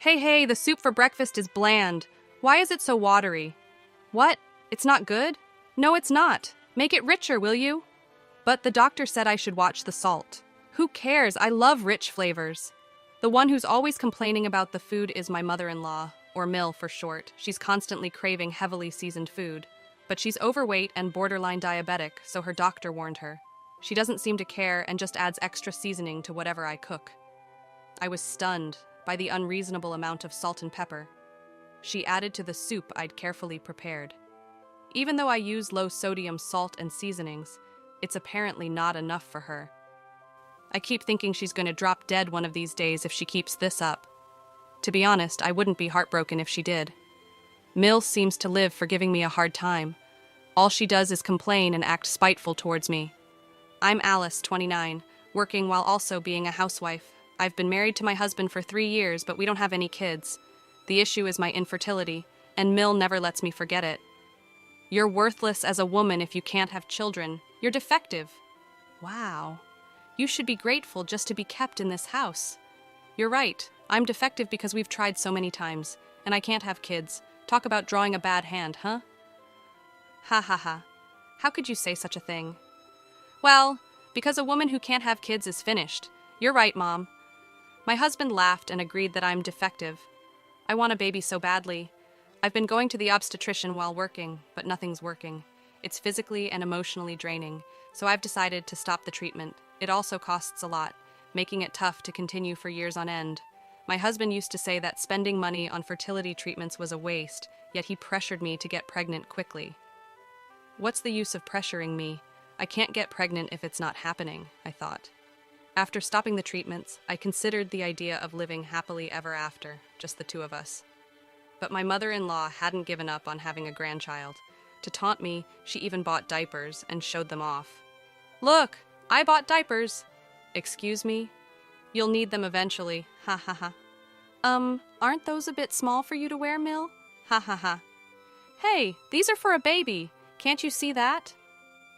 Hey, the soup for breakfast is bland. Why is it so watery? What? It's not good? No, it's not. Make it richer, will you? But the doctor said I should watch the salt. Who cares? I love rich flavors. The one who's always complaining about the food is my mother-in-law, or Mill for short. She's constantly craving heavily seasoned food. But she's overweight and borderline diabetic, so her doctor warned her. She doesn't seem to care and just adds extra seasoning to whatever I cook. I was stunned by the unreasonable amount of salt and pepper she added to the soup I'd carefully prepared. Even though I use low-sodium salt and seasonings, it's apparently not enough for her. I keep thinking she's going to drop dead one of these days if she keeps this up. To be honest, I wouldn't be heartbroken if she did. Mills seems to live for giving me a hard time. All she does is complain and act spiteful towards me. I'm Alice, 29, working while also being a housewife. I've been married to my husband for 3 years, but we don't have any kids. The issue is my infertility, and Mill never lets me forget it. You're worthless as a woman if you can't have children. You're defective. Wow. You should be grateful just to be kept in this house. You're right. I'm defective because we've tried so many times, and I can't have kids. Talk about drawing a bad hand, huh? Ha ha ha. How could you say such a thing? Well, because a woman who can't have kids is finished. You're right, Mom. My husband laughed and agreed that I'm defective. I want a baby so badly. I've been going to the obstetrician while working, but nothing's working. It's physically and emotionally draining, so I've decided to stop the treatment. It also costs a lot, making it tough to continue for years on end. My husband used to say that spending money on fertility treatments was a waste, yet he pressured me to get pregnant quickly. What's the use of pressuring me? I can't get pregnant if it's not happening, I thought. After stopping the treatments, I considered the idea of living happily ever after, just the two of us. But my mother-in-law hadn't given up on having a grandchild. To taunt me, she even bought diapers and showed them off. Look, I bought diapers. Excuse me? You'll need them eventually, ha ha ha. Aren't those a bit small for you to wear, Mill? Ha ha ha. Hey, these are for a baby. Can't you see that?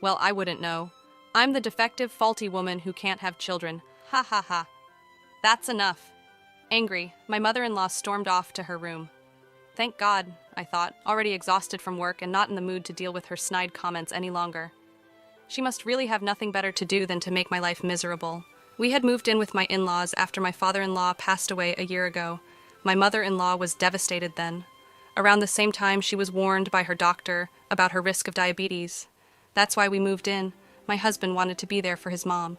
Well, I wouldn't know. I'm the defective, faulty woman who can't have children. Ha ha ha. That's enough. Angry, my mother-in-law stormed off to her room. Thank God, I thought, already exhausted from work and not in the mood to deal with her snide comments any longer. She must really have nothing better to do than to make my life miserable. We had moved in with my in-laws after my father-in-law passed away a year ago. My mother-in-law was devastated then. Around the same time, she was warned by her doctor about her risk of diabetes. That's why we moved in. My husband wanted to be there for his mom.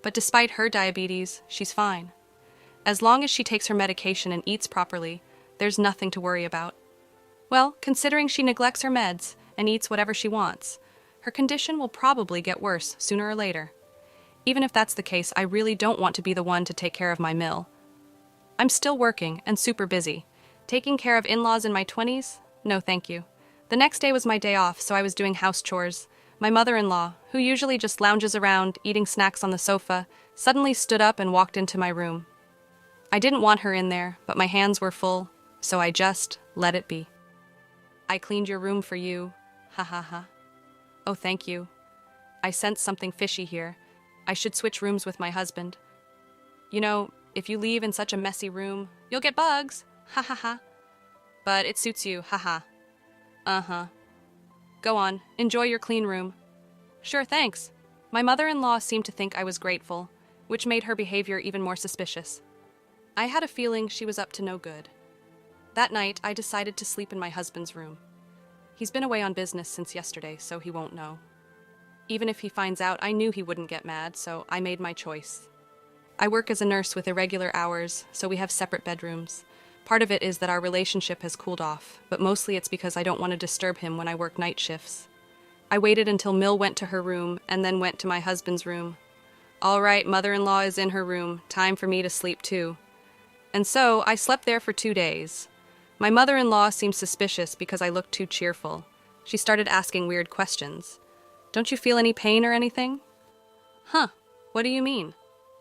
But despite her diabetes, she's fine. As long as she takes her medication and eats properly, there's nothing to worry about. Well, considering she neglects her meds and eats whatever she wants, her condition will probably get worse sooner or later. Even if that's the case, I really don't want to be the one to take care of my Mill. I'm still working and super busy. Taking care of in-laws in my 20s? No, thank you. The next day was my day off, so I was doing house chores. My mother-in-law, who usually just lounges around, eating snacks on the sofa, suddenly stood up and walked into my room. I didn't want her in there, but my hands were full, so I just let it be. I cleaned your room for you. Ha ha ha. Oh, thank you. I sense something fishy here. I should switch rooms with my husband. You know, if you leave in such a messy room, you'll get bugs. Ha ha ha. But it suits you, ha ha. Uh-huh. Go on, enjoy your clean room. Sure, thanks. My mother-in-law seemed to think I was grateful, which made her behavior even more suspicious. I had a feeling she was up to no good. That night, I decided to sleep in my husband's room. He's been away on business since yesterday, so he won't know. Even if he finds out, I knew he wouldn't get mad, so I made my choice. I work as a nurse with irregular hours, so we have separate bedrooms. Part of it is that our relationship has cooled off, but mostly it's because I don't want to disturb him when I work night shifts. I waited until Mill went to her room and then went to my husband's room. All right, mother-in-law is in her room. Time for me to sleep too. And so I slept there for 2 days. My mother-in-law seemed suspicious because I looked too cheerful. She started asking weird questions. Don't you feel any pain or anything? Huh, what do you mean?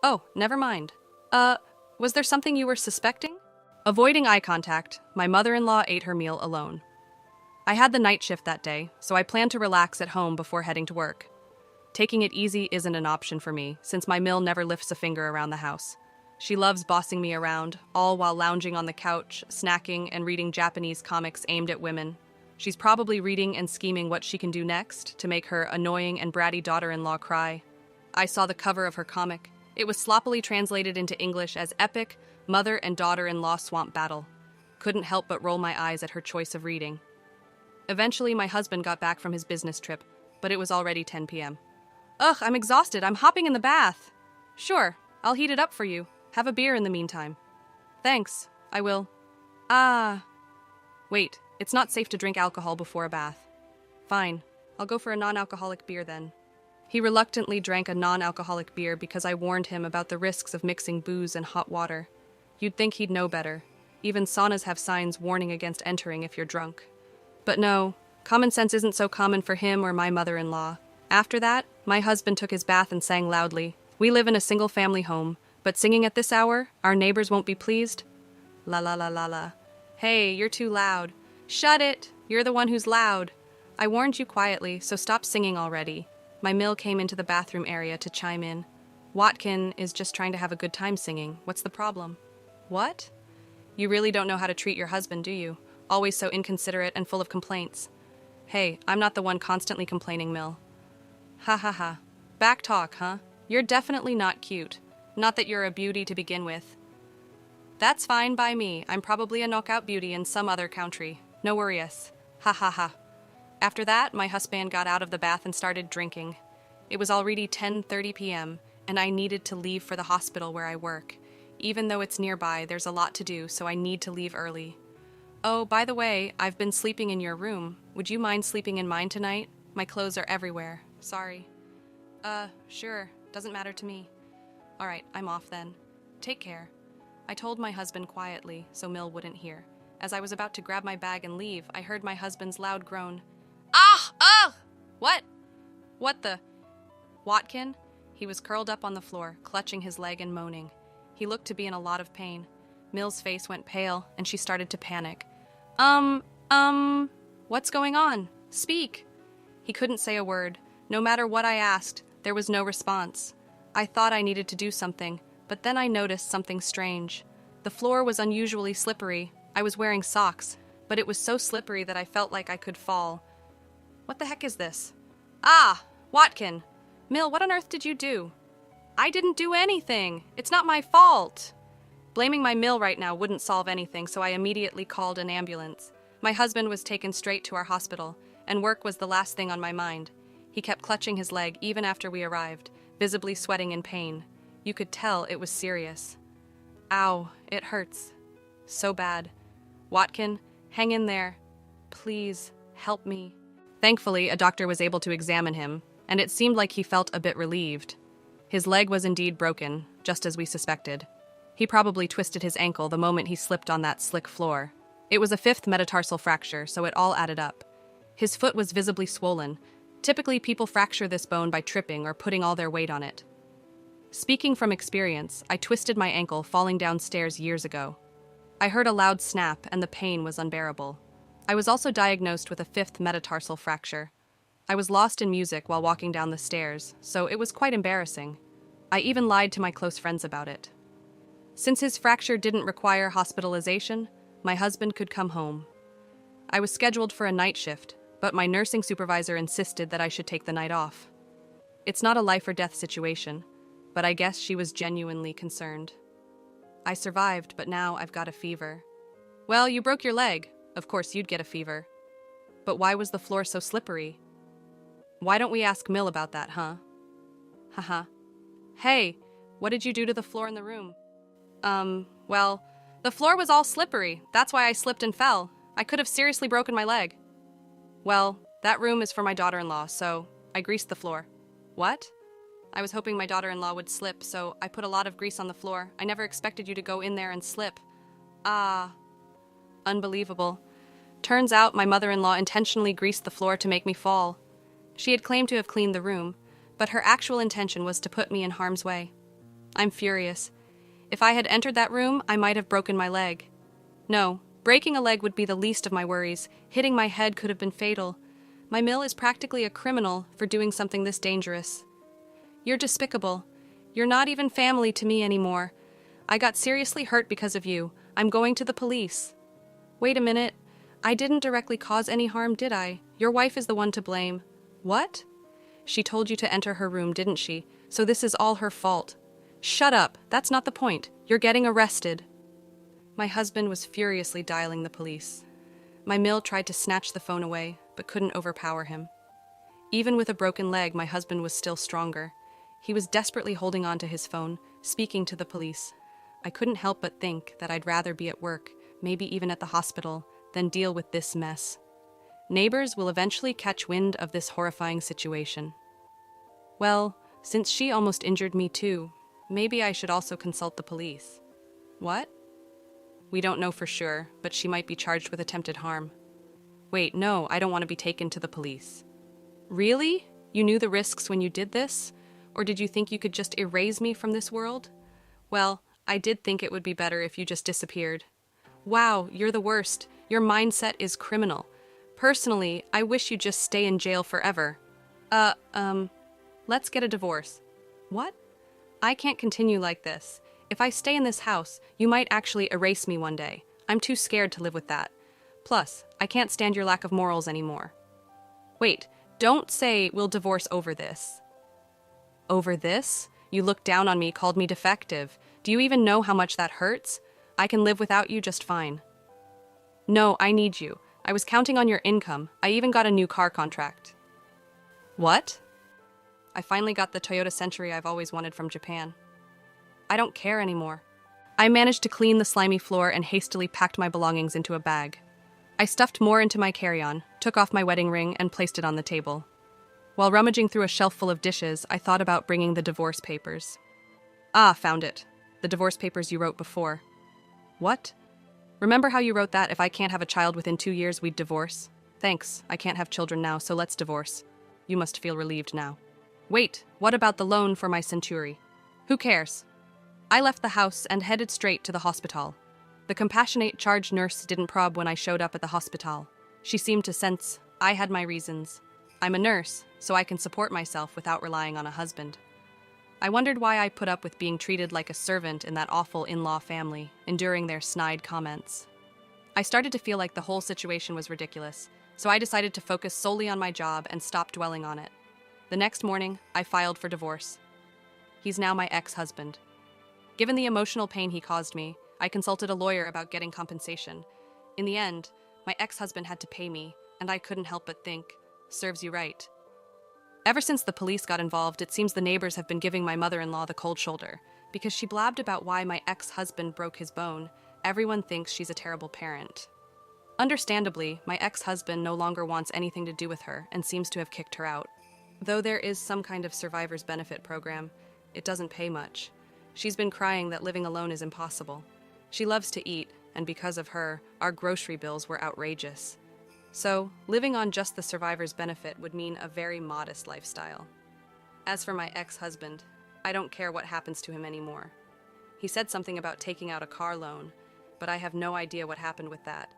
Oh, never mind. Was there something you were suspecting? Avoiding eye contact, my mother-in-law ate her meal alone. I had the night shift that day, so I planned to relax at home before heading to work. Taking it easy isn't an option for me, since my Mill never lifts a finger around the house. She loves bossing me around, all while lounging on the couch, snacking, and reading Japanese comics aimed at women. She's probably reading and scheming what she can do next to make her annoying and bratty daughter-in-law cry. I saw the cover of her comic. It was sloppily translated into English as Epic Mother and Daughter-in-Law Swamp Battle. Couldn't help but roll my eyes at her choice of reading. Eventually, my husband got back from his business trip, but it was already 10 p.m. Ugh, I'm exhausted. I'm hopping in the bath. Sure, I'll heat it up for you. Have a beer in the meantime. Thanks, I will. Wait, it's not safe to drink alcohol before a bath. Fine, I'll go for a non-alcoholic beer then. He reluctantly drank a non-alcoholic beer because I warned him about the risks of mixing booze and hot water. You'd think he'd know better. Even saunas have signs warning against entering if you're drunk. But no, common sense isn't so common for him or my mother-in-law. After that, my husband took his bath and sang loudly. We live in a single-family home, but singing at this hour, our neighbors won't be pleased. La la la la la. Hey, you're too loud. Shut it! You're the one who's loud. I warned you quietly, so stop singing already. My Mill came into the bathroom area to chime in. Watkin is just trying to have a good time singing. What's the problem? What? You really don't know how to treat your husband, do you? Always so inconsiderate and full of complaints. Hey, I'm not the one constantly complaining, Mill. Ha ha ha. Back talk, huh? You're definitely not cute. Not that you're a beauty to begin with. That's fine by me. I'm probably a knockout beauty in some other country. No worries. Ha ha ha. After that, my husband got out of the bath and started drinking. It was already 10:30 p.m., and I needed to leave for the hospital where I work. Even though it's nearby, there's a lot to do, so I need to leave early. Oh, by the way, I've been sleeping in your room. Would you mind sleeping in mine tonight? My clothes are everywhere. Sorry. Sure. Doesn't matter to me. All right, I'm off then. Take care. I told my husband quietly, so Mill wouldn't hear. As I was about to grab my bag and leave, I heard my husband's loud groan. Ah! Ah! What? What the? Watkin? He was curled up on the floor, clutching his leg and moaning. He looked to be in a lot of pain. Mill's face went pale, and she started to panic. What's going on? Speak! He couldn't say a word. No matter what I asked, there was no response. I thought I needed to do something, but then I noticed something strange. The floor was unusually slippery. I was wearing socks, but it was so slippery that I felt like I could fall. What the heck is this? Ah! Watkin! Mill, what on earth did you do? I didn't do anything! It's not my fault! Blaming my Mill right now wouldn't solve anything, so I immediately called an ambulance. My husband was taken straight to our hospital, and work was the last thing on my mind. He kept clutching his leg even after we arrived, visibly sweating in pain. You could tell it was serious. Ow, it hurts. So bad. Watkin, hang in there. Please, help me. Thankfully, a doctor was able to examine him, and it seemed like he felt a bit relieved. His leg was indeed broken, just as we suspected. He probably twisted his ankle the moment he slipped on that slick floor. It was a 5th metatarsal fracture, so it all added up. His foot was visibly swollen. Typically, people fracture this bone by tripping or putting all their weight on it. Speaking from experience, I twisted my ankle falling downstairs years ago. I heard a loud snap, and the pain was unbearable. I was also diagnosed with a 5th metatarsal fracture. I was lost in music while walking down the stairs, so it was quite embarrassing. I even lied to my close friends about it. Since his fracture didn't require hospitalization, my husband could come home. I was scheduled for a night shift, but my nursing supervisor insisted that I should take the night off. It's not a life or death situation, but I guess she was genuinely concerned. I survived, but now I've got a fever. Well, you broke your leg. Of course you'd get a fever. But why was the floor so slippery? Why don't we ask Mill about that, huh? Haha. Hey, what did you do to the floor in the room? Well, the floor was all slippery. That's why I slipped and fell. I could have seriously broken my leg. Well, that room is for my daughter-in-law, so I greased the floor. What? I was hoping my daughter-in-law would slip, so I put a lot of grease on the floor. I never expected you to go in there and slip. Ah. Unbelievable. Turns out my mother-in-law intentionally greased the floor to make me fall. She had claimed to have cleaned the room, but her actual intention was to put me in harm's way. I'm furious. If I had entered that room, I might have broken my leg. No, breaking a leg would be the least of my worries. Hitting my head could have been fatal. My Mill is practically a criminal for doing something this dangerous. You're despicable. You're not even family to me anymore. I got seriously hurt because of you. I'm going to the police. Wait a minute. I didn't directly cause any harm, did I? Your wife is the one to blame. What? She told you to enter her room, didn't she? So this is all her fault. Shut up. That's not the point. You're getting arrested. My husband was furiously dialing the police. My mill tried to snatch the phone away, but couldn't overpower him. Even with a broken leg, my husband was still stronger. He was desperately holding on to his phone, speaking to the police. I couldn't help but think that I'd rather be at work, maybe even at the hospital, than deal with this mess. Neighbors will eventually catch wind of this horrifying situation. Well, since she almost injured me too, maybe I should also consult the police. What? We don't know for sure, but she might be charged with attempted harm. Wait, no, I don't want to be taken to the police. Really? You knew the risks when you did this? Or did you think you could just erase me from this world? Well, I did think it would be better if you just disappeared. Wow, you're the worst. Your mindset is criminal. Personally, I wish you'd just stay in jail forever. Let's get a divorce. What? I can't continue like this. If I stay in this house, you might actually erase me one day. I'm too scared to live with that. Plus, I can't stand your lack of morals anymore. Wait, don't say we'll divorce over this. Over this? You looked down on me, called me defective. Do you even know how much that hurts? I can live without you just fine. No, I need you. I was counting on your income. I even got a new car contract. What? I finally got the Toyota Century I've always wanted from Japan. I don't care anymore. I managed to clean the slimy floor and hastily packed my belongings into a bag. I stuffed more into my carry-on, took off my wedding ring, and placed it on the table. While rummaging through a shelf full of dishes, I thought about bringing the divorce papers. Ah, found it. The divorce papers you wrote before. What? Remember how you wrote that if I can't have a child within 2 years, we'd divorce? Thanks, I can't have children now, so let's divorce. You must feel relieved now. Wait, what about the loan for my Century? Who cares? I left the house and headed straight to the hospital. The compassionate charge nurse didn't probe when I showed up at the hospital. She seemed to sense I had my reasons. I'm a nurse, so I can support myself without relying on a husband. I wondered why I put up with being treated like a servant in that awful in-law family, enduring their snide comments. I started to feel like the whole situation was ridiculous, so I decided to focus solely on my job and stop dwelling on it. The next morning, I filed for divorce. He's now my ex-husband. Given the emotional pain he caused me, I consulted a lawyer about getting compensation. In the end, my ex-husband had to pay me, and I couldn't help but think, serves you right. Ever since the police got involved, it seems the neighbors have been giving my mother-in-law the cold shoulder. Because she blabbed about why my ex-husband broke his bone, everyone thinks she's a terrible parent. Understandably, my ex-husband no longer wants anything to do with her and seems to have kicked her out. Though there is some kind of survivor's benefit program, it doesn't pay much. She's been crying that living alone is impossible. She loves to eat, and because of her, our grocery bills were outrageous. So, living on just the survivor's benefit would mean a very modest lifestyle. As for my ex-husband, I don't care what happens to him anymore. He said something about taking out a car loan, but I have no idea what happened with that.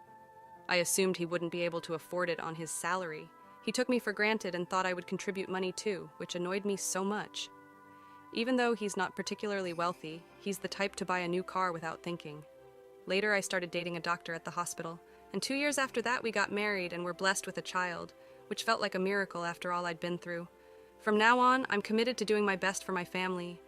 I assumed he wouldn't be able to afford it on his salary. He took me for granted and thought I would contribute money too, which annoyed me so much. Even though he's not particularly wealthy, he's the type to buy a new car without thinking. Later, I started dating a doctor at the hospital, and 2 years after that we got married and were blessed with a child, which felt like a miracle after all I'd been through. From now on, I'm committed to doing my best for my family,